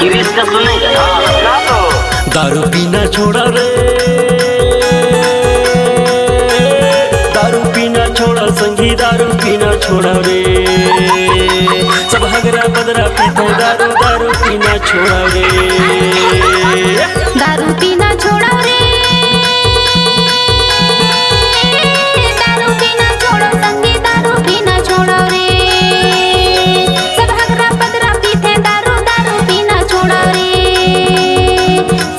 TVS का सुनेगा ना तो दारू पीना छोड़ा रे, दारू पीना छोड़ा संगी, दारू पीना छोड़ा रे। सब हगरा बदरा पीते दारू, दारू पीना छोड़ा रे, दारू पीना छोड़ा रे, दारू पीना छोड़ो संगी, दारू पीना छोड़ो रे। सब हगरा बदरा पीते दारू, दारू पीना छोड़ो रे।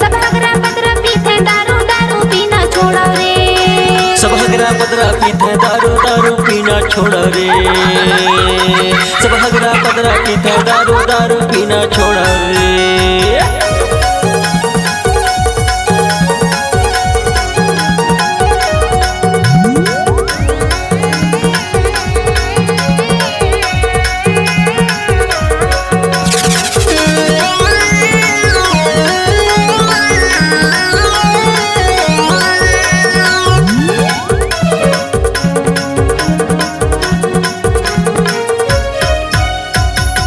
सब हगरा बदरा पीते दारू, दारू पीना छोड़ो रे। सब हगरा बदरा पीते दारू, दारू पीना छोड़ा रे। सब हगरा बदरा पीते दारू, दारू पीना छोड़ा रे।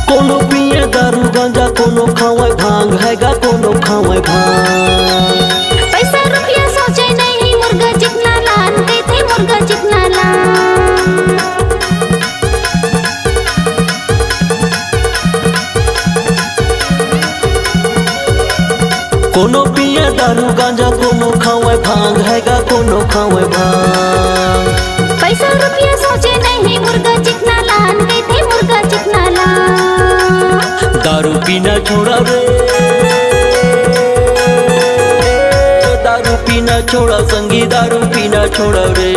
कोनो पिए दारू गांजा, कोनो खावे भांग हैगा, कोनो खावे भांग। पैसा रुपया सोचे नहीं, मुर्गा चिकना लान कहते मुर्गा चिकना लान। कोनो पिए दारू गांजा, कोनो खावे भांग हैगा, कोनो खावे भांग। पैसा रुपया सोचे नहीं, मुर्गा चिकना लान कहते मुर्गा चिकना लान। दारू पीना छोड़ा रे, दारू पीना छोड़ा संगी, दारू पीना छोड़ा रे।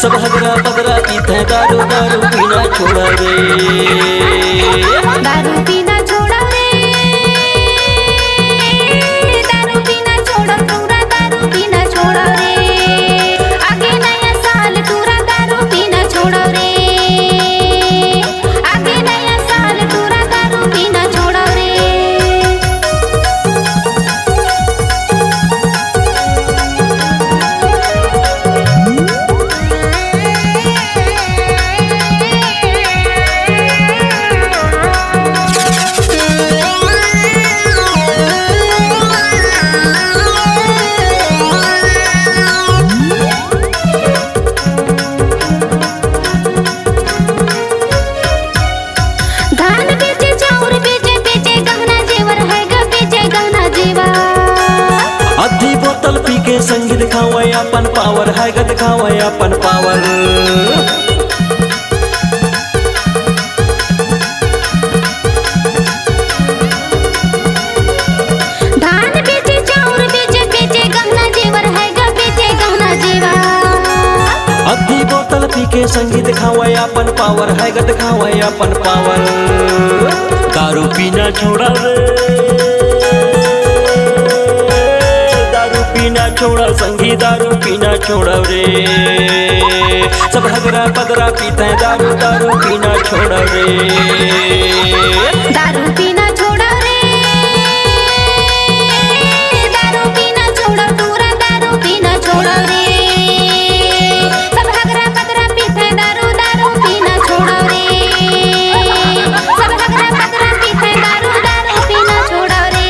सब हगरा बदरा पीते दारू, दारू पीना छोड़ा रे, दारू पीना छोड़ा रे, दारू पीना छोड़ो पूरा, दारू पीना छोड़ो रे। आगे नया साल पूरा, दारू पीना छोड़ो रे। आगे नया साल पूरा, दारू पीना छोड़ो रे। धान बेचे, चाउर बेचे, बेचे गहना जेवर है ग, बेचे गहना जेवर। आधी बोतल पी के संगी दिखावे अपन पावर हैगा, दिखावे अपन पावर। धान बेचे, चाउर बेचे, बेचे गहना जेवर है ग, बेचे गहना जेवर। आधी बोतल पी के संगी दिखावे अपन पावर हैगा, दिखावे अपन पावर। दारू पीना छोड़ा रे, दारू पीना छोड़ा संगी, दारू पीना छोड़ा रे। सब हगरा बदरा पीते दारू, दारू पीना छोड़ा रे, दारू पीना छोड़ो रे, दारू पीना छोड़ो पूरा, दारू पीना छोड़ो रे। सब हगरा बदरा पीते दारू, दारू पीना छोड़ो रे। सब हगरा बदरा पीते दारू, दारू पीना छोड़ो रे।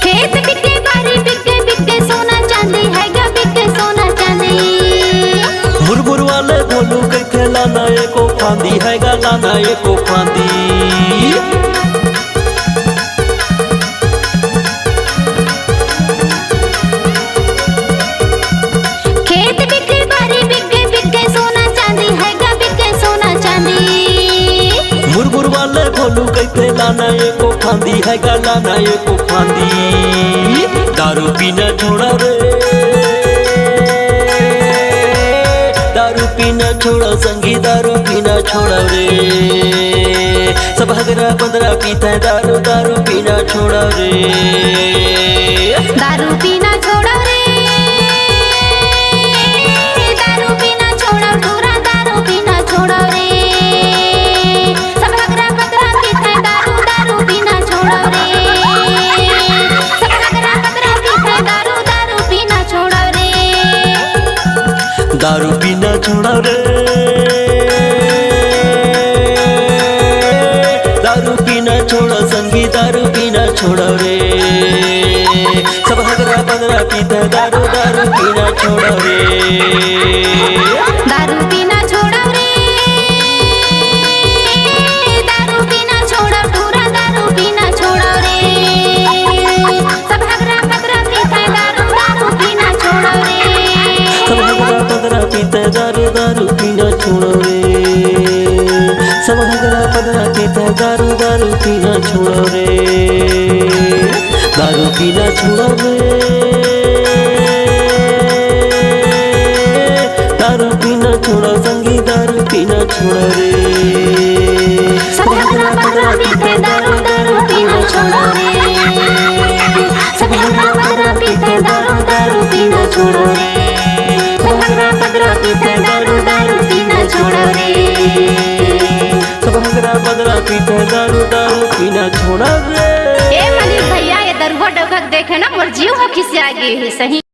खेत बिके, बारी बिके, बिके सोना चांदी है ग, बिके सोना चांदी। मुरमुर वाले भोलू के खिलाना एको फांदी हैगा, लाना एको फांदी। खेत बिके, बारी बिके, बिके सोना चांदी है ग, बिके सोना चांदी। मुरमुर वाले भोलू के खिलाना एको फांदी हैगा, लाना एको फांदी। दारू पीना छोड़ा रे, दारू पीना छोड़ा संगी, दारू पीना छोड़ा रे। सब हगरा बदरा पीते दारू, दारू पीना छोड़ा रे, दारू पीना दारू पीना छोड़ा रे, दारू पीना छोड़ा संगी दारू पीना छोड़ा रे। सब हगरा बगरा पीता दारू दारू पीना छोड़ा रे। दारू पीना छोड़ा रे, दारू पीना छोड़ा पूरा दारू पीना छोड़ा रे। सब हगरा बगरा पीता दारू दारू पीना छोड़ा रे। सब हगरा बगरा पीता दारू दारू पीना छोड़ा रे। सब हगरा बगरा पीता दारू दारू पीना छोड़ा रे। दारू पीना छोड़ा रे, दारू पीना छोड़ा संगी दारू पीना छोड़ा रे। सब हगरा बगरा पीते दारू दारू पीना छोड़ा रे। सब हगरा बगरा पीते दारू दारू पीना छोड़ा रे। सब हगरा बगरा पीते दारू दारू पीना छोड़ा रे। सब हगरा बगरा पीता दारू दारू पीना छोड़ा रे। ए मनीष भैया ये दरुआ डगत देखे ना मोर जीव हो खिसिया गे है सही।